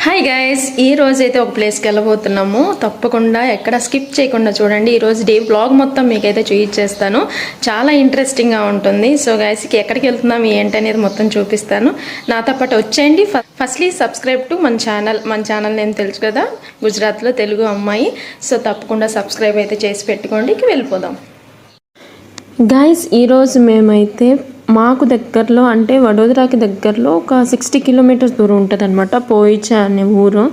Hi guys, ఈ రోజు అయితే ఒక ప్లేస్కి వెళ్ళబోతున్నాము. తప్పకుండా ఎక్కడ స్కిప్ చేయకుండా చూడండి. ఈరోజు డే బ్లాగ్ మొత్తం మీకైతే చూపించేస్తాను. చాలా ఇంట్రెస్టింగ్గా ఉంటుంది. సో గైస్కి ఎక్కడికి వెళ్తున్నాం ఏంటి అనేది మొత్తం చూపిస్తాను. నాతో పాటు వచ్చేయండి. ఫస్ట్లీ సబ్స్క్రైబ్ టు మన ఛానల్ నేను తెలుసు కదా, గుజరాత్లో తెలుగు అమ్మాయి. సో తప్పకుండా సబ్స్క్రైబ్ అయితే చేసి పెట్టుకోండి. వెళ్ళిపోదాం గైస్. ఈరోజు మేమైతే మాకు దగ్గరలో అంటే వడోదరాకి దగ్గరలో ఒక 60 కిలోమీటర్స్ దూరం ఉంటుంది అనమాట, పోయిచా అనే ఊరు.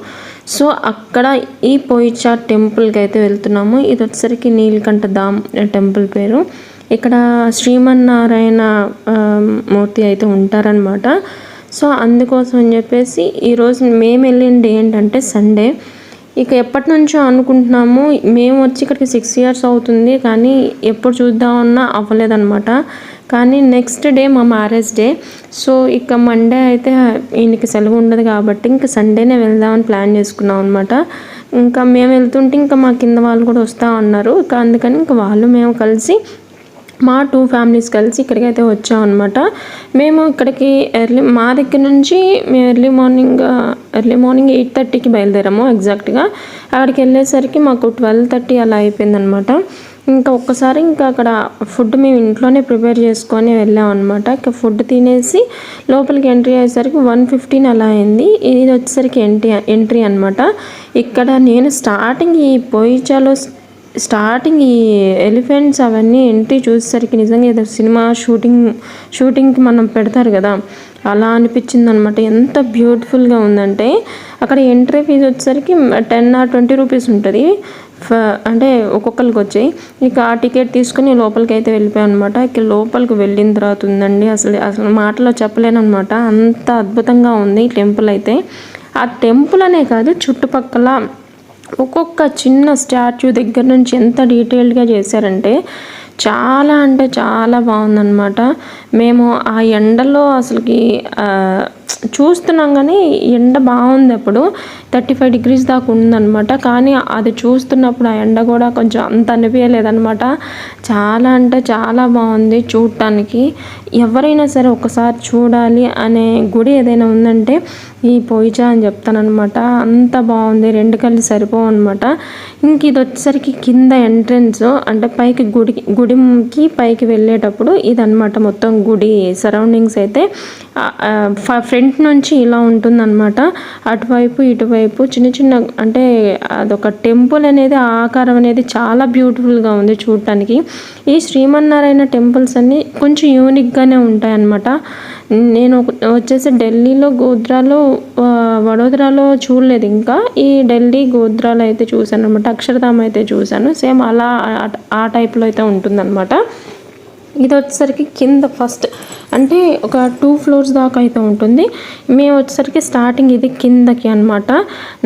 సో అక్కడ ఈ పోయిచా టెంపుల్కి అయితే వెళ్తున్నాము. ఇది వచ్చేసరికి నీలకంఠ ధామ్ టెంపుల్ పేరు. ఇక్కడ శ్రీమన్నారాయణ మూర్తి అయితే ఉంటారనమాట. సో అందుకోసం అని చెప్పేసి ఈరోజు మేము వెళ్ళింది ఏంటంటే సండే. ఇక ఎప్పటి నుంచో అనుకుంటున్నాము. మేము వచ్చి ఇక్కడికి 6 years అవుతుంది, కానీ ఎప్పుడు చూద్దామన్నా అవ్వలేదన్నమాట. కానీ నెక్స్ట్ డే మా మ్యారేజ్ డే. సో ఇక మండే అయితే ఈయనకి సెలవు ఉండదు కాబట్టి ఇంకా సండేనే వెళ్దామని ప్లాన్ చేసుకున్నాం అనమాట. ఇంకా మేము వెళ్తుంటే ఇంకా మా కింద వాళ్ళు కూడా వస్తూ ఉన్నారు. ఇక అందుకని ఇంకా వాళ్ళు మేము కలిసి మా 2 families కలిసి ఇక్కడికైతే వచ్చామన్నమాట. మేము ఇక్కడికి మా దగ్గర నుంచి మేము ఎర్లీ మార్నింగ్ 8:30కి బయలుదేరాము ఎగ్జాక్ట్గా. అక్కడికి వెళ్ళేసరికి మాకు 12:30 అలా అయిపోయిందనమాట. ఇంకా ఒక్కసారి ఇంకా అక్కడ ఫుడ్ మేము ఇంట్లోనే ప్రిపేర్ చేసుకొని వెళ్ళాం అనమాట. ఇక ఫుడ్ తినేసి లోపలికి ఎంట్రీ అయ్యేసరికి 1:15 అలా అయింది. ఇది వచ్చేసరికి ఎంట్రీ అనమాట. ఇక్కడ నేను స్టార్టింగ్ ఈ పోయిచాలో ఈ ఎలిఫెంట్స్ అవన్నీ ఎంట్రీ చూసేసరికి నిజంగా ఏదో సినిమా షూటింగ్కి మనం పెడతారు కదా, అలా అనిపించింది అనమాట. ఎంత బ్యూటిఫుల్గా ఉందంటే అక్కడ ఎంట్రీ ఫీజు వచ్చేసరికి 10 or 20 రూపీస్ ఉంటుంది, అంటే ఒక్కొక్కరికి వచ్చాయి. ఇక ఆ టికెట్ తీసుకుని లోపలికి అయితే వెళ్ళిపోయాం అనమాట. ఇక లోపలికి వెళ్ళిన తర్వాత ఉందండి అసలు మాటలో చెప్పలేను అనమాట. అంత అద్భుతంగా ఉంది ఈ టెంపుల్ అయితే. ఆ టెంపుల్ అనే కాదు, చుట్టుపక్కల ఒక్కొక్క చిన్న స్టాచ్యూ దగ్గర నుంచి ఎంత డీటెయిల్డ్గా చేశారంటే చాలా అంటే చాలా బాగుందన్నమాట. మేము ఆ ఎండలో అసలుకి చూస్తున్నాం, కానీ ఎండ బాగుంది. అప్పుడు 35 degrees దాకా ఉందన్నమాట. కానీ అది చూస్తున్నప్పుడు ఆ ఎండ కూడా కొంచెం అంత అనిపించలేదన్నమాట. చాలా అంటే చాలా బాగుంది చూడటానికి. ఎవరైనా సరే ఒకసారి చూడాలి అనే గుడి ఏదైనా ఉందంటే ఈ పోయిచా అని చెప్తానమాట. అంత బాగుంది, 2 కళ్ళు సరిపోవు అనమాట. ఇంక ఇది వచ్చేసరికి కింద ఎంట్రన్స్, అంటే పైకి గుడికి పైకి వెళ్ళేటప్పుడు ఇదన్నమాట మొత్తం గుడి సరౌండింగ్స్ అయితే. ఫ్రంట్ నుంచి ఇలా ఉంటుందన్నమాట. అటువైపు ఇటువైపు చిన్న చిన్న, అంటే అదొక టెంపుల్ అనేది ఆకారం అనేది చాలా బ్యూటిఫుల్గా ఉంది చూడటానికి. ఈ శ్రీమన్నారాయణ టెంపుల్స్ అన్నీ కొంచెం యూనిక్గానే ఉంటాయన్నమాట. నేను వచ్చేసి ఢిల్లీలో, గోధ్రాలో, వడోదరాలో చూడలేదు. ఇంకా ఈ ఢిల్లీ గోధ్రాలో అయితే చూశాను అనమాట. అక్షరధామ్ అయితే చూశాను. సేమ్ అలా ఆ టైప్లో అయితే ఉంటుందన్నమాట. ఇది వచ్చేసరికి కింద ఫస్ట్ అంటే ఒక 2 floors దాకా అయితే ఉంటుంది. మేము వచ్చేసరికి స్టార్టింగ్ ఇది కిందకి అనమాట.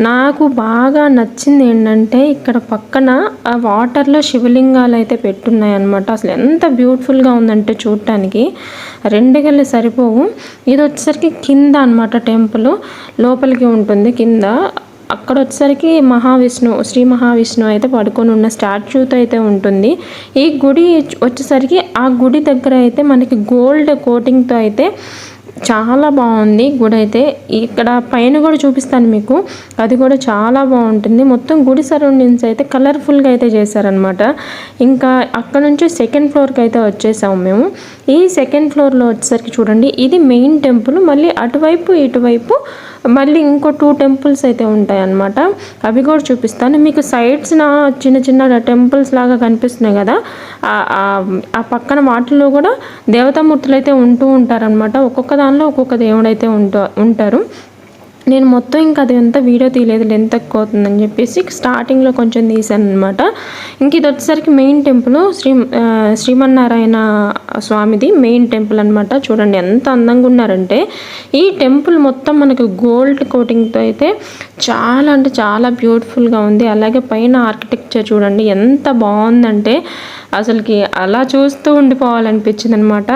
నాకు బాగా నచ్చింది ఏంటంటే ఇక్కడ పక్కన ఆ వాటర్లో శివలింగాలు అయితే పెట్టున్నాయి అనమాట. అసలు ఎంత బ్యూటిఫుల్గా ఉందంటే చూడటానికి 2 కళ్ళు సరిపోవు. ఇది వచ్చేసరికి కింద అనమాట టెంపుల్, లోపలికి ఉంటుంది కింద. అక్కడ వచ్చేసరికి శ్రీ మహావిష్ణువు అయితే పడుకొని ఉన్న స్టాచ్యూతో అయితే ఉంటుంది. ఈ గుడి వచ్చేసరికి ఆ గుడి దగ్గర అయితే మనకి గోల్డ్ కోటింగ్తో అయితే చాలా బాగుంది గుడి అయితే. ఇక్కడ పైన కూడా చూపిస్తాను మీకు, అది కూడా చాలా బాగుంటుంది. మొత్తం గుడి సరౌండింగ్స్ అయితే కలర్ఫుల్గా అయితే చేశారనమాట. ఇంకా అక్కడ నుంచి 2nd floorకి అయితే వచ్చేసాము మేము. ఈ 2nd floorలో వచ్చేసరికి చూడండి, ఇది మెయిన్ టెంపుల్. మళ్ళీ అటువైపు ఇటువైపు మళ్ళీ ఇంకో 2 temples అయితే ఉంటాయి అన్నమాట. అవి కూడా చూపిస్తాను మీకు. సైడ్స్న చిన్న చిన్న టెంపుల్స్ లాగా కనిపిస్తున్నాయి కదా, ఆ పక్కన వాటిల్లో కూడా దేవతామూర్తులు అయితే ఉంటూ ఉంటారనమాట. ఒక్కొక్క దానిలో ఒక్కొక్క దేవుడు అయితే ఉంటారు. నేను మొత్తం ఇంకా అది ఎంత వీడియో తీయలేదు, లెంత్ ఎక్కువ అవుతుందని చెప్పేసి స్టార్టింగ్లో కొంచెం తీసాను అనమాట. ఇంక ఇది వచ్చేసరికి మెయిన్ టెంపుల్, శ్రీమన్నారాయణ స్వామిది మెయిన్ టెంపుల్ అనమాట. చూడండి ఎంత అందంగా ఉన్నారంటే. ఈ టెంపుల్ మొత్తం మనకు గోల్డ్ కోటింగ్తో అయితే చాలా అంటే చాలా బ్యూటిఫుల్గా ఉంది. అలాగే పైన ఆర్కిటెక్చర్ చూడండి ఎంత బాగుందంటే అసలుకి అలా చూస్తూ ఉండిపోవాలనిపించింది అనమాట.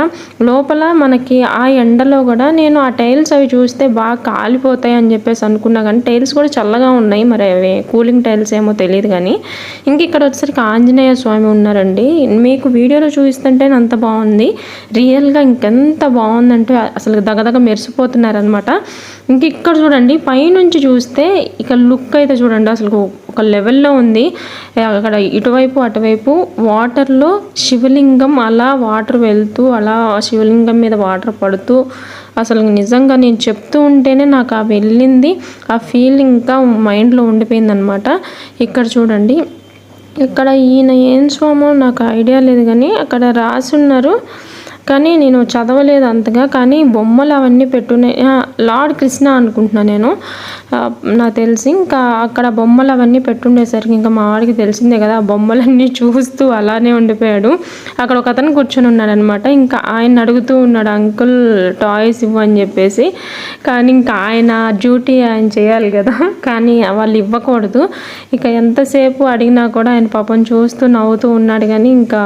లోపల మనకి ఆ ఎండలో కూడా నేను ఆ టైల్స్ అవి చూస్తే బాగా కాలిపోతాయి అని చెప్పేసి అనుకున్నా, కానీ టైల్స్ కూడా చల్లగా ఉన్నాయి. మరి అవి కూలింగ్ టైల్స్ ఏమో తెలియదు. కానీ ఇంక ఇక్కడ వచ్చేసరికి ఆంజనేయ స్వామి ఉన్నారండి. మీకు వీడియోలో చూపిస్తుంటే అంత బాగుంది, రియల్గా ఇంకెంత బాగుందంటే అసలు దగదగ మెరిసిపోతున్నారనమాట. ఇంక ఇక్కడ చూడండి, పైనుంచి చూస్తే ఇక లుక్ అయితే చూడండి అసలు ఒక లెవెల్లో ఉంది. అక్కడ ఇటువైపు అటువైపు వాటర్లో శివలింగం అలా వాటర్ వెళ్తూ అలా శివలింగం మీద వాటర్ పడుతూ అసలు నిజంగా నేను చెప్తూ ఉంటేనే నాకు ఆ వెళ్ళింది ఆ ఫీలింగ్ ఇంకా మైండ్లో ఉండిపోయింది అనమాట. ఇక్కడ చూడండి, ఇక్కడ ఈయన ఏం స్వామో నాకు ఐడియా లేదు, కానీ అక్కడ రాసి ఉన్నారు, కానీ నేను చదవలేదు అంతగా. కానీ బొమ్మలు అవన్నీ పెట్టున్నాయి. లార్డ్ కృష్ణ అనుకుంటున్నాను నేను, నాకు తెలిసి. ఇంకా అక్కడ బొమ్మలు అవన్నీ పెట్టుండేసరికి ఇంకా మా వాడికి తెలిసిందే కదా, ఆ బొమ్మలన్నీ చూస్తూ అలానే ఉండిపోయాడు. అక్కడ ఒక అతను కూర్చొని ఉన్నాడు అనమాట. ఇంకా ఆయన అడుగుతూ ఉన్నాడు, అంకుల్ టాయ్స్ ఇవ్వని చెప్పేసి. కానీ ఇంకా ఆయన డ్యూటీ ఆయన చేయాలి కదా, కానీ వాళ్ళు ఇవ్వకూడదు. ఇక ఎంతసేపు అడిగినా కూడా ఆయన పాపం చూస్తూ నవ్వుతూ ఉన్నాడు. కానీ ఇంకా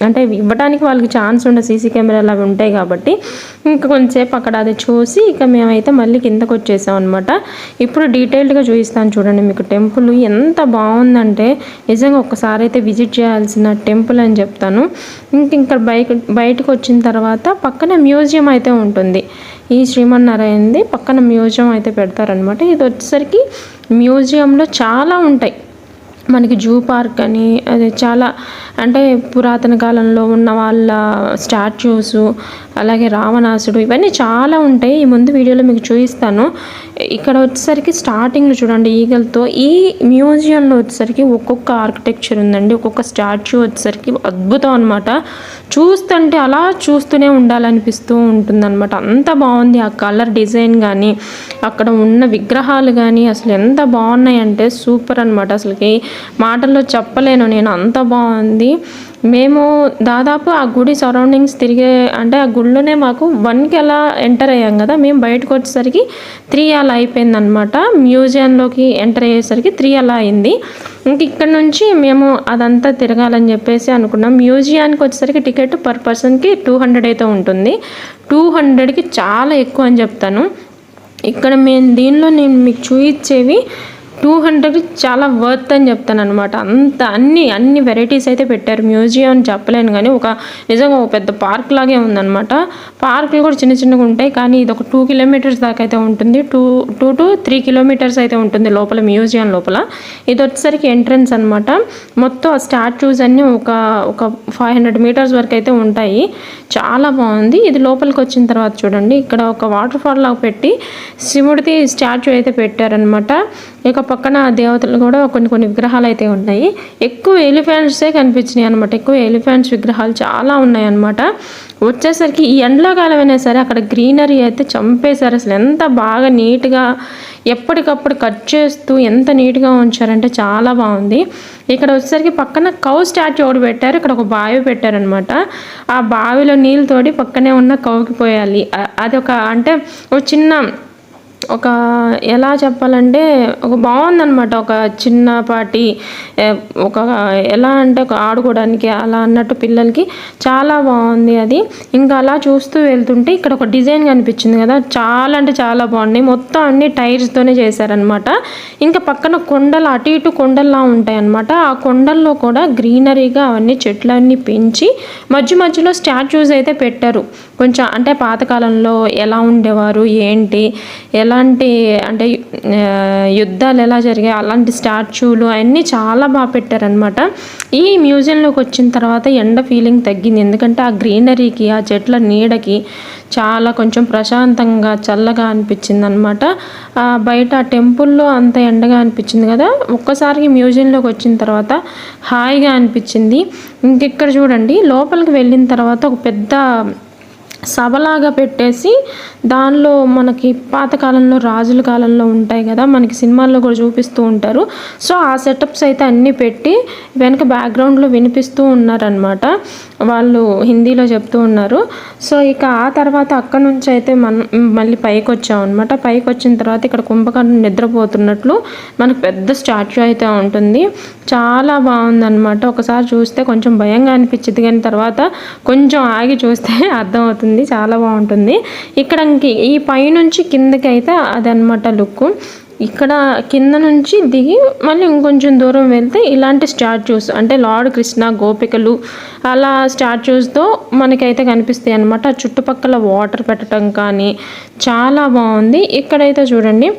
అంటే ఇవ్వడానికి వాళ్ళకి ఛాన్స్ ఉండదు, సీసీ కెమెరాలు అవి ఉంటాయి కాబట్టి. ఇంకా కొంచెంసేపు అక్కడ అది చూసి ఇక మేమైతే మళ్ళీ కిందకు వచ్చేసాం అనమాట. ఇప్పుడు డీటెయిల్డ్గా చూపిస్తాను చూడండి మీకు. టెంపుల్ ఎంత బాగుందంటే నిజంగా ఒక్కసారి అయితే విజిట్ చేయాల్సిన టెంపుల్ అని చెప్తాను. ఇంకా బయటకు వచ్చిన తర్వాత పక్కన మ్యూజియం అయితే ఉంటుంది. ఈ శ్రీమన్నారాయణది పక్కన మ్యూజియం అయితే పెడతారనమాట. ఇది వచ్చేసరికి మ్యూజియంలో చాలా ఉంటాయి మనకి. జూ పార్క్ అని, అది చాలా అంటే పురాతన కాలంలో ఉన్న వాళ్ళ స్టాచ్యూస్, అలాగే రావణాసుడు, ఇవన్నీ చాలా ఉంటాయి. ఈ ముందు వీడియోలో మీకు చూపిస్తాను. ఇక్కడ వచ్చేసరికి స్టార్టింగ్లో చూడండి ఈగలతో. ఈ మ్యూజియంలో వచ్చేసరికి ఒక్కొక్క ఆర్కిటెక్చర్ ఉందండి, ఒక్కొక్క స్టాచ్యూ వచ్చేసరికి అద్భుతం అనమాట. చూస్తుంటే అలా చూస్తూనే ఉండాలనిపిస్తూ ఉంటుందన్నమాట. అంత బాగుంది ఆ కలర్ డిజైన్ కానీ, అక్కడ ఉన్న విగ్రహాలు కానీ అసలు ఎంత బాగున్నాయి అంటే సూపర్ అనమాట. అసలుకి మాటల్లో చెప్పలేను నేను, అంత బాగుంది. మేము దాదాపు ఆ గుడి సరౌండింగ్స్ తిరిగే, అంటే ఆ గుడిలోనే మాకు 1కి అలా ఎంటర్ అయ్యాం కదా, మేము బయటకు వచ్చేసరికి 3 అలా అయిపోయిందనమాట. మ్యూజియంలోకి ఎంటర్ అయ్యేసరికి 3 అలా అయింది. ఇంక ఇక్కడ నుంచి మేము అదంతా తిరగాలని చెప్పేసి అనుకున్నాం. మ్యూజియానికి వచ్చేసరికి టికెట్ పర్ పర్సన్కి 200 అయితే ఉంటుంది. 200కి చాలా ఎక్కువ అని చెప్తాను. ఇక్కడ దీనిలో నేను మీకు చూపించేవి 200కి చాలా వర్త్ అని చెప్తాను అనమాట. అంత అన్ని వెరైటీస్ అయితే పెట్టారు. మ్యూజియం అని చెప్పలేను, కానీ నిజంగా ఒక పెద్ద పార్క్ లాగే ఉందన్నమాట. పార్కులు కూడా చిన్న చిన్నగా ఉంటాయి, కానీ ఇది ఒక 2 కిలోమీటర్స్ దాకా అయితే ఉంటుంది. 2 to 3 కిలోమీటర్స్ అయితే ఉంటుంది లోపల, మ్యూజియం లోపల. ఇది వచ్చేసరికి ఎంట్రన్స్ అనమాట. మొత్తం ఆ స్టాచ్యూస్ అన్నీ ఒక 500 మీటర్స్ వరకు అయితే ఉంటాయి. చాలా బాగుంది. ఇది లోపలికి వచ్చిన తర్వాత చూడండి, ఇక్కడ ఒక వాటర్ ఫాల్ లాగా పెట్టి శివుడిది స్టాచ్యూ అయితే పెట్టారనమాట. ఇక పక్కన దేవతలు కూడా కొన్ని విగ్రహాలు అయితే ఉన్నాయి. ఎక్కువ ఎలిఫెంట్సే కనిపించినాయి అనమాట. ఎక్కువ ఎలిఫెంట్స్ విగ్రహాలు చాలా ఉన్నాయి అనమాట. వచ్చేసరికి ఈ ఎండాకాలం అయినా సరే అక్కడ గ్రీనరీ అయితే చంపేశారు. అసలు ఎంత బాగా నీట్గా ఎప్పటికప్పుడు కట్ చేస్తూ ఎంత నీట్గా ఉంచారంటే చాలా బాగుంది. ఇక్కడ వచ్చేసరికి పక్కన కౌ స్టాచ్యూ ఒకటి పెట్టారు. ఇక్కడ ఒక బావి పెట్టారనమాట. ఆ బావిలో నీళ్ళు తోడి పక్కనే ఉన్న కౌకి పోయాలి. అది అంటే ఒక చిన్న ఎలా చెప్పాలంటే బాగుందనమాట. ఒక చిన్నపాటి ఎలా అంటే ఆడుకోవడానికి అలా అన్నట్టు పిల్లలకి చాలా బాగుంది అది. ఇంకా అలా చూస్తూ వెళ్తుంటే ఇక్కడ ఒక డిజైన్ కనిపించింది కదా, చాలా అంటే చాలా బాగున్నాయి. మొత్తం అన్ని టైర్స్తోనే చేశారనమాట. ఇంకా పక్కన కొండలు, అటు ఇటు కొండల్లా ఉంటాయి అనమాట. ఆ కొండల్లో కూడా గ్రీనరీగా అవన్నీ చెట్లన్నీ పెంచి మధ్యలో స్టాచ్యూస్ అయితే పెట్టారు. కొంచెం అంటే పాతకాలంలో ఎలా ఉండేవారు ఏంటి, ఎలాంటి అంటే యుద్ధాలు ఎలా జరిగాయి అలాంటి స్టాచ్యూలు అవన్నీ చాలా బాగా పెట్టారనమాట. ఈ మ్యూజియంలోకి వచ్చిన తర్వాత ఎండ ఫీలింగ్ తగ్గింది. ఎందుకంటే ఆ గ్రీనరీకి, ఆ చెట్ల నీడకి చాలా కొంచెం ప్రశాంతంగా చల్లగా అనిపించింది అనమాట. బయట ఆ టెంపుల్లో అంత ఎండగా అనిపించింది కదా, ఒక్కసారికి మ్యూజియంలోకి వచ్చిన తర్వాత హాయిగా అనిపించింది. ఇంకెక్కడ చూడండి, లోపలికి వెళ్ళిన తర్వాత ఒక పెద్ద సభలాగా పెట్టేసి దానిలో మనకి పాతకాలంలో రాజుల కాలంలో ఉంటాయి కదా, మనకి సినిమాల్లో కూడా చూపిస్తూ ఉంటారు. సో ఆ సెటప్స్ అయితే అన్నీ పెట్టి వెనక బ్యాక్గ్రౌండ్లో వినిపిస్తూ ఉన్నారనమాట. వాళ్ళు హిందీలో చెప్తూ ఉన్నారు. సో ఇక ఆ తర్వాత అక్కడ నుంచి అయితే మళ్ళీ పైకి వచ్చాం అనమాట. పైకి వచ్చిన తర్వాత ఇక్కడ కుంభకర్ణుడు నిద్రపోతున్నట్లు మనకు పెద్ద స్టాచ్యూ అయితే ఉంటుంది. చాలా బాగుందన్నమాట. ఒకసారి చూస్తే కొంచెం భయంగా అనిపించింది, కానీ తర్వాత కొంచెం ఆగి చూస్తే అర్థమవుతుంది, చాలా బాగుంటుంది. ఇక్కడ ఈ పైనుంచి కిందకి అయితే అదనమాట లుక్. ఇక్కడ కింద నుంచి దిగి మళ్ళీ ఇంకొంచెం దూరం వెళ్తే ఇలాంటి స్టాచ్యూస్ అంటే లార్డ్ కృష్ణ, గోపికలు అలా స్టాచ్యూస్తో మనకైతే కనిపిస్తాయి అన్నమాట. చుట్టుపక్కల వాటర్ పెట్టడం కానీ చాలా బాగుంది. ఇక్కడైతే చూడండి,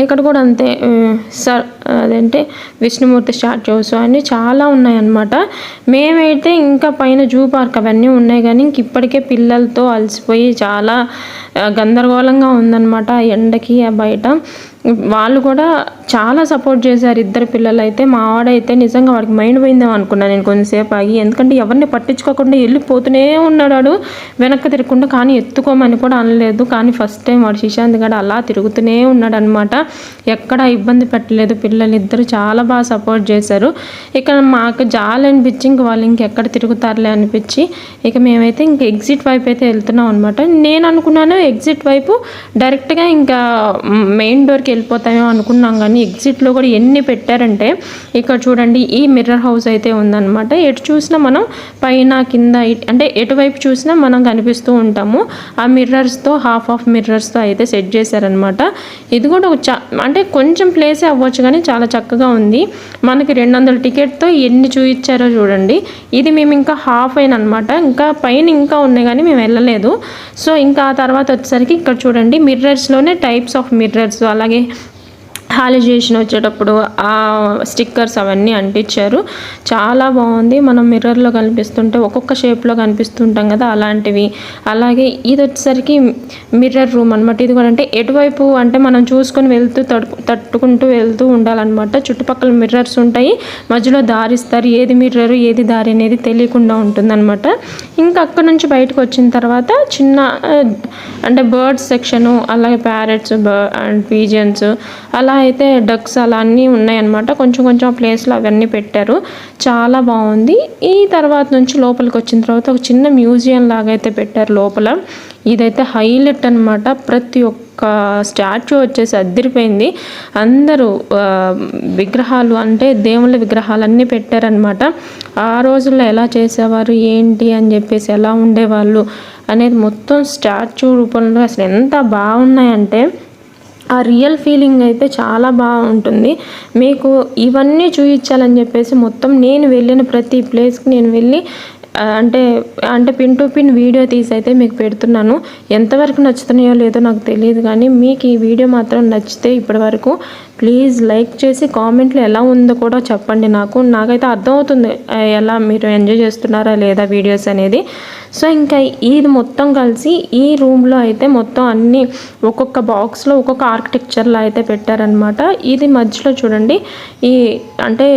ఇక్కడ కూడా అంతే అదంటే విష్ణుమూర్తి స్టాచ్యూస్ అన్నీ చాలా ఉన్నాయన్నమాట. మేమైతే ఇంకా పైన జూ పార్క్ అవన్నీ ఉన్నాయి, కానీ ఇంక ఇప్పటికే పిల్లలతో అలసిపోయి చాలా గందరగోళంగా ఉందన్నమాట ఎండకి బయట. వాళ్ళు కూడా చాలా సపోర్ట్ చేశారు, ఇద్దరు పిల్లలు అయితే. మా వాడైతే నిజంగా వాడికి మైండ్ పోయిందేమో అనుకున్నాను నేను కొంచెంసేపు ఆగి, ఎందుకంటే ఎవరిని పట్టించుకోకుండా వెళ్ళిపోతూనే ఉన్నాడు వెనక్కి తిరగకుండా. కానీ ఎత్తుకోమని కూడా అనలేదు. కానీ ఫస్ట్ టైం వాడు శిశాంత్ గడ అలా తిరుగుతూనే ఉన్నాడు అనమాట. ఎక్కడ ఇబ్బంది పెట్టలేదు. పిల్లలు ఇద్దరు చాలా బాగా సపోర్ట్ చేశారు. ఇక మాకు జాలి అనిపించి ఇంక వాళ్ళు ఇంకెక్కడ తిరుగుతారులే అనిపించి ఇక మేమైతే ఇంక ఎగ్జిట్ వైపు అయితే వెళ్తున్నాం అనమాట. నేను అనుకున్నాను ఎగ్జిట్ వైపు డైరెక్ట్గా ఇంకా మెయిన్ డోర్కి వెళ్ళిపోతామేమో అనుకున్నాం, కానీ ఎగ్జిట్లో కూడా ఎన్ని పెట్టారంటే ఇక్కడ చూడండి, ఈ మిర్రర్ హౌస్ అయితే ఉందన్నమాట. ఎటు చూసినా మనం పైన కింద అంటే ఎటువైపు చూసినా మనం కనిపిస్తూ ఉంటాము. ఆ మిర్రర్స్తో హాఫ్ ఆఫ్ మిర్రర్స్తో అయితే సెట్ చేశారనమాట. ఇది కూడా అంటే కొంచెం ప్లేసే అవ్వచ్చు, కానీ చాలా చక్కగా ఉంది. మనకి 200 టికెట్తో ఎన్ని చూపించారో చూడండి. ఇది మేము ఇంకా హాఫ్ అయిన అనమాట, ఇంకా పైన ఇంకా ఉన్నాయి కానీ మేము వెళ్ళలేదు. సో ఇంకా ఆ తర్వాత వచ్చేసరికి ఇక్కడ చూడండి, మిర్రర్స్లోనే టైప్స్ ఆఫ్ మిర్రర్స్, అలాగే హాలిజేషన్ వచ్చేటప్పుడు ఆ స్టిక్కర్స్ అవన్నీ అంటించారు. చాలా బాగుంది. మనం మిర్రర్లో కనిపిస్తుంటే ఒక్కొక్క షేప్లో కనిపిస్తుంటాం కదా, అలాంటివి. అలాగే ఇది వచ్చేసరికి మిర్రర్ రూమ్ అనమాట. ఇది కూడా అంటే ఎటువైపు అంటే మనం చూసుకొని వెళ్తూ తట్టుకుంటూ వెళ్తూ ఉండాలన్నమాట. చుట్టుపక్కల మిర్రర్స్ ఉంటాయి, మధ్యలో దారిస్తారు. ఏది మిర్రర్ ఏది దారి అనేది తెలియకుండా ఉంటుందన్నమాట. ఇంకా అక్కడ నుంచి బయటకు వచ్చిన తర్వాత చిన్న అంటే బర్డ్స్ సెక్షను, అలాగే ప్యారెట్స్ అండ్ పీజియన్స్, అలా అయితే డక్స్ అలా అన్నీ ఉన్నాయన్నమాట. కొంచెం కొంచెం ఆ ప్లేస్లో అవన్నీ పెట్టారు. చాలా బాగుంది. ఈ తర్వాత నుంచి లోపలికి వచ్చిన తర్వాత ఒక చిన్న మ్యూజియం లాగా అయితే పెట్టారు లోపల. ఇదైతే హైలైట్ అనమాట. ప్రతి ఒక్క స్టాచ్యూ వచ్చేసి అదిరిపోయింది. అందరూ విగ్రహాలు అంటే దేవుళ్ళ విగ్రహాలు అన్నీ పెట్టారనమాట. ఆ రోజుల్లో ఎలా చేసేవారు ఏంటి అని చెప్పేసి, ఎలా ఉండేవాళ్ళు అనేది మొత్తం స్టాచ్యూ రూపంలో అసలు ఎంత బాగున్నాయంటే ఆ రియల్ ఫీలింగ్ అయితే చాలా బాగుంటుంది. మీకు ఇవన్నీ చూపించాలని చెప్పేసి మొత్తం నేను వెళ్ళిన ప్రతి ప్లేస్కి నేను వెళ్ళి అంటే పిన్ టు పిన్ వీడియో తీసి అయితే మీకు పెడుతున్నాను. ఎంతవరకు నచ్చుతున్నాయో లేదో నాకు తెలియదు, కానీ మీకు ఈ వీడియో మాత్రం నచ్చితే ఇప్పటి వరకు ప్లీజ్ లైక్ చేసి కామెంట్లో ఎలా ఉందో కూడా చెప్పండి. నాకైతే అర్థమవుతుంది ఎలా మీరు ఎంజాయ్ చేస్తున్నారా లేదా వీడియోస్ అనేది. సో ఇంకా ఇది మొత్తం కలిసి ఈ రూమ్లో అయితే మొత్తం అన్నీ ఒక్కొక్క బాక్స్లో ఒక్కొక్క ఆర్కిటెక్చర్లో అయితే పెట్టారనమాట. ఇది మధ్యలో చూడండి, అంటే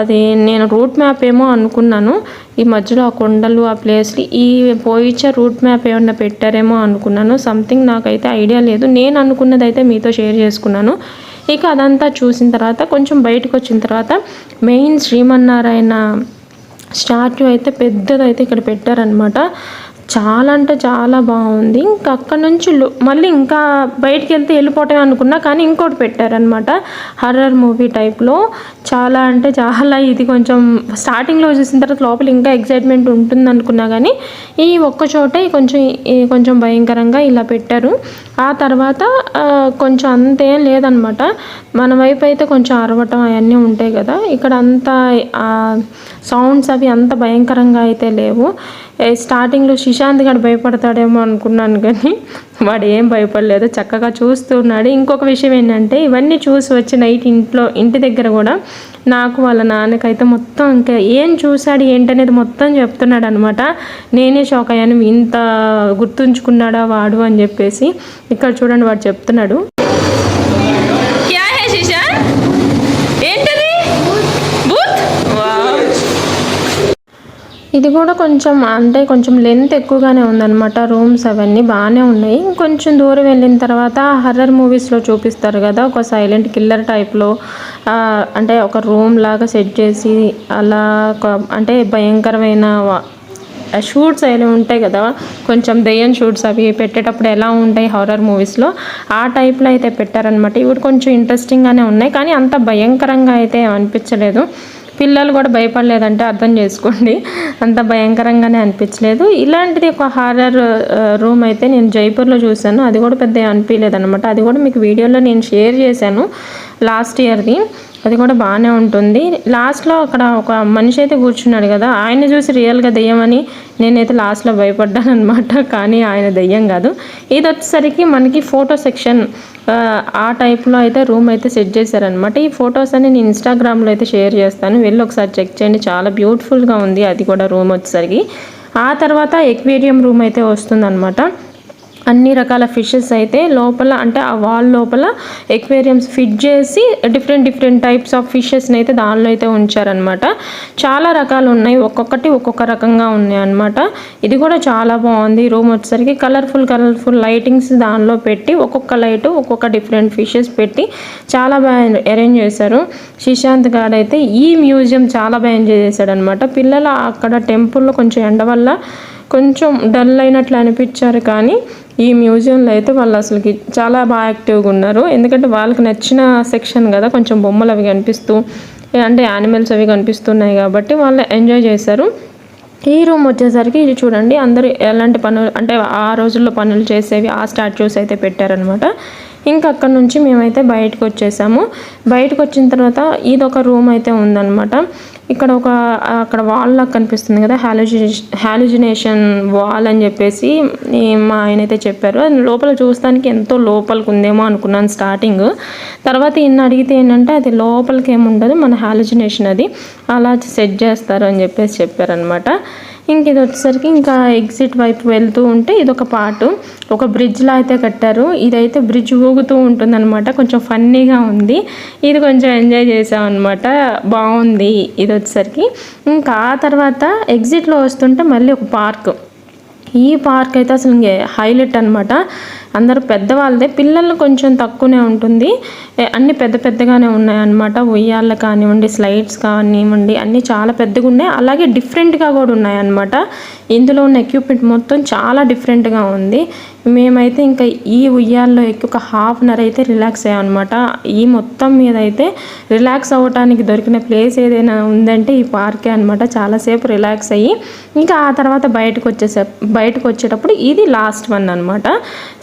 అది నేను రూట్ మ్యాప్ ఏమో అనుకున్నాను. ఈ మధ్యలో ఆ కొండలు ఆ ప్లేస్లు ఈ పోయిచ్చే రూట్ మ్యాప్ ఏమన్నా పెట్టారేమో అనుకున్నాను. సంథింగ్ నాకైతే ఐడియా లేదు. నేను అనుకున్నది అయితే మీతో షేర్ చేసుకున్నాను. ఇక అదంతా చూసిన తర్వాత కొంచెం బయటకు వచ్చిన తర్వాత మెయిన్ శ్రీమన్నారాయణ స్టాట్యూ అయితే పెద్దదైతే ఇక్కడ పెట్టారనమాట. చాలా అంటే చాలా బాగుంది. ఇంకా అక్కడ నుంచి మళ్ళీ ఇంకా బయటికి వెళ్తే వెళ్ళిపోవటమే అనుకున్నా, కానీ ఇంకోటి పెట్టారనమాట హర్రర్ మూవీ టైప్లో. చాలా అంటే చాలా ఇది కొంచెం స్టార్టింగ్లో చూసిన తర్వాత లోపల ఇంకా ఎగ్జైట్మెంట్ ఉంటుంది అనుకున్నా, కానీ ఈ ఒక్క చోటే కొంచెం భయంకరంగా ఇలా పెట్టారు. ఆ తర్వాత కొంచెం అంతేం లేదనమాట. మన వైపు అయితే కొంచెం అరవటం అవన్నీ ఉంటాయి కదా, ఇక్కడ అంతా సౌండ్స్ అవి అంత భయంకరంగా అయితే లేవు. స్టార్టింగ్లో శిశాంత్ గడు భయపడతాడేమో అనుకున్నాను, కానీ వాడు ఏం భయపడలేదు, చక్కగా చూస్తున్నాడు. ఇంకొక విషయం ఏంటంటే ఇవన్నీ చూసి వచ్చి నైట్ ఇంటి దగ్గర కూడా నాకు వాళ్ళ నాన్నకైతే మొత్తం ఇంకా ఏం చూశాడు ఏంటనేది మొత్తం చెప్తున్నాడు అనమాట. నేనే షాక్ అయ్యాను, ఇంత గుర్తుంచుకున్నాడా వాడు అని చెప్పేసి. ఇక్కడ చూడండి వాడు చెప్తున్నాడు. ఇది కూడా కొంచెం లెంత్ ఎక్కువగానే ఉందన్నమాట. రూమ్స్ అవన్నీ బాగానే ఉన్నాయి. కొంచెం దూరం వెళ్ళిన తర్వాత హర్రర్ మూవీస్లో చూపిస్తారు కదా, ఒక సైలెంట్ కిల్లర్ టైప్లో అంటే ఒక రూమ్ లాగా సెట్ చేసి అలా అంటే భయంకరమైన షూట్స్ అవి ఉంటాయి కదా, కొంచెం దెయ్యం షూట్స్ అవి పెట్టేటప్పుడు ఎలా ఉంటాయి హారర్ మూవీస్లో, ఆ టైప్లో అయితే పెట్టారనమాట. ఇవి కొంచెం ఇంట్రెస్టింగ్గానే ఉన్నాయి, కానీ అంత భయంకరంగా అయితే అనిపించలేదు. పిల్లలు కూడా భయపడలేదంటే అర్థం చేసుకోండి, అంత భయంకరంగానే అనిపించలేదు. ఇలాంటిది ఒక హారర్ రూమ్ అయితే నేను జైపూర్లో చూశాను, అది కూడా పెద్ద అనిపించలేదు అనమాట. అది కూడా మీకు వీడియోలో నేను షేర్ చేశాను లాస్ట్ ఇయర్ది, అది కూడా బాగానే ఉంటుంది. లాస్ట్లో అక్కడ ఒక మనిషి అయితే కూర్చున్నాడు కదా, ఆయన చూసి రియల్గా దెయ్యమని నేనైతే లాస్ట్లో భయపడ్డాను అనమాట, కానీ ఆయన దెయ్యం కాదు. ఇది వచ్చేసరికి మనకి ఫోటో సెక్షన్ ఆ టైప్లో అయితే రూమ్ అయితే సెట్ చేశారనమాట. ఈ ఫొటోస్ అని నేను ఇన్స్టాగ్రామ్లో అయితే షేర్ చేస్తాను, వెళ్ళి ఒకసారి చెక్ చేయండి, చాలా బ్యూటిఫుల్గా ఉంది అది కూడా రూమ్ వచ్చేసరికి. ఆ తర్వాత ఎక్వేరియం రూమ్ అయితే వస్తుందన్నమాట. అన్ని రకాల ఫిషెస్ అయితే లోపల, అంటే ఆ వాల్ లోపల ఎక్వేరియంస్ ఫిట్ చేసి డిఫరెంట్ టైప్స్ ఆఫ్ ఫిషెస్ని అయితే దానిలో అయితే ఉంచారనమాట. చాలా రకాలు ఉన్నాయి, ఒక్కొక్కటి ఒక్కొక్క రకంగా ఉన్నాయి అనమాట. ఇది కూడా చాలా బాగుంది. రూమ్ వచ్చేసరికి కలర్ఫుల్ లైటింగ్స్ దానిలో పెట్టి, ఒక్కొక్క లైట్ ఒక్కొక్క డిఫరెంట్ ఫిషెస్ పెట్టి చాలా బాగా అరేంజ్ చేశారు. శ్రీశాంత్ గారు అయితే ఈ మ్యూజియం చాలా బాగా ఎంజాయ్ చేశాడు అనమాట. పిల్లలు అక్కడ టెంపుల్లో కొంచెం ఎండ వల్ల కొంచెం డల్ అయినట్లు అనిపించారు, కానీ ఈ మ్యూజియంలో అయితే వాళ్ళు అసలుకి చాలా బాగా యాక్టివ్గా ఉన్నారు. ఎందుకంటే వాళ్ళకి నచ్చిన సెక్షన్ కదా, కొంచెం బొమ్మలు అవి కనిపిస్తూ, అంటే యానిమల్స్ అవి కనిపిస్తున్నాయి కాబట్టి వాళ్ళు ఎంజాయ్ చేశారు. ఈ రూమ్ వచ్చేసరికి ఇది చూడండి, అందరూ ఎలాంటి పనులు, అంటే ఆ రోజుల్లో పనులు చేసేవి ఆ స్టాచ్యూస్ అయితే పెట్టారనమాట. ఇంకా అక్కడ నుంచి మేమైతే బయటకు వచ్చేసాము. బయటకు వచ్చిన తర్వాత ఇదొక రూమ్ అయితే ఉందన్నమాట. ఇక్కడ అక్కడ వాల్ లాగా కనిపిస్తుంది కదా, హాలుజినేషన్ వాల్ అని చెప్పేసి మా ఆయన అయితే చెప్పారు. లోపల చూస్తానికి ఎంతో లోపలికి ఉందేమో అనుకున్నాను స్టార్టింగ్, తర్వాత ఇన్ని అడిగితే ఏంటంటే అది లోపలికి ఏముండదు, మన హాలుజినేషన్ అది అలా సెట్ చేస్తారు అని చెప్పేసి చెప్పారనమాట. ఇంక ఇది వచ్చేసరికి ఇంకా ఎగ్జిట్ వైపు వెళ్తూ ఉంటే ఇదొక పార్ట్, ఒక బ్రిడ్జ్లా అయితే కట్టారు. ఇదైతే బ్రిడ్జ్ ఊగుతూ ఉంటుందన్నమాట, కొంచెం ఫన్నీగా ఉంది. ఇది కొంచెం ఎంజాయ్ చేసామన్నమాట, బాగుంది ఇది వచ్చేసరికి. ఇంకా ఆ తర్వాత ఎగ్జిట్లో వస్తుంటే మళ్ళీ ఒక పార్క్. ఈ పార్క్ అయితే అసలు హైలైట్ అనమాట. అందరూ పెద్దవాళ్ళదే, పిల్లలు కొంచెం తక్కువనే ఉంటుంది, అన్నీ పెద్దగానే ఉన్నాయి అన్నమాట. ఉయ్యాళ్ళు కానివ్వండి, స్లైడ్స్ కానివ్వండి, అన్నీ చాలా పెద్దగా ఉన్నాయి, అలాగే డిఫరెంట్గా కూడా ఉన్నాయి అన్నమాట. ఇందులో ఉన్న ఎక్విప్మెంట్ మొత్తం చాలా డిఫరెంట్గా ఉంది. మేమైతే ఇంకా ఈ ఉయ్యాల్లో ఎక్కి ఒక హాఫ్ అన్ అవర్ అయితే రిలాక్స్ అయ్యామన్నమాట. ఈ మొత్తం మీద అయితే రిలాక్స్ అవ్వడానికి దొరికిన ప్లేస్ ఏదైనా ఉందంటే ఈ పార్కే అనమాట. చాలాసేపు రిలాక్స్ అయ్యి ఇంకా ఆ తర్వాత బయటకు వచ్చేటప్పుడు ఇది లాస్ట్ వన్ అనమాట,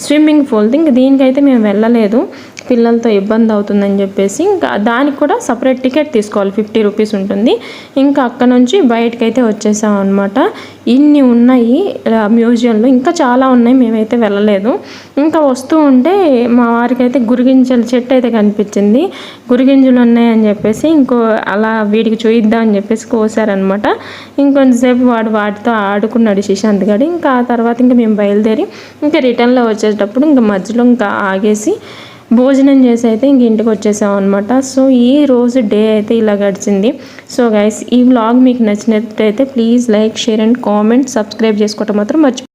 స్విమ్మింగ్ పూల్. ఇంక దీనికైతే మేము వెళ్ళలేదు, పిల్లలతో ఇబ్బంది అవుతుందని చెప్పేసి ఇంకా దానికి కూడా సపరేట్ టికెట్ తీసుకోవాలి, 50 రూపీస్ ఉంటుంది. ఇంకా అక్కడ నుంచి బయటకైతే వచ్చేసాం అనమాట. ఇన్ని ఉన్నాయి మ్యూజియంలో, ఇంకా చాలా ఉన్నాయి, మేమైతే వెళ్ళలేదు. ఇంకా వస్తూ ఉంటే మా వారికి అయితే గురిగింజల చెట్టు అయితే కనిపించింది, గురిగింజలు ఉన్నాయని చెప్పేసి ఇంకో అలా వీడికి చూయిద్దామని చెప్పేసి కోసారనమాట. ఇంకొంతసేపు వాటితో ఆడుకున్నాడు శ్రీశాంత్ గారు. ఇంకా ఆ తర్వాత ఇంకా మేము బయలుదేరి ఇంకా రిటర్న్లో వచ్చేటప్పుడు ఇంకా మధ్యలో ఇంకా ఆగేసి భోజనం చేసి అయితే ఇంక ఇంటికి వచ్చేసాం అనమాట. సో ఈ రోజు డే అయితే ఇలా గడిచింది. సో గైస్, ఈ వ్లాగ్ మీకు నచ్చినట్టయితే please like, share and comment, subscribe చేసుకోవటం మాత్రం మర్చిపోండి.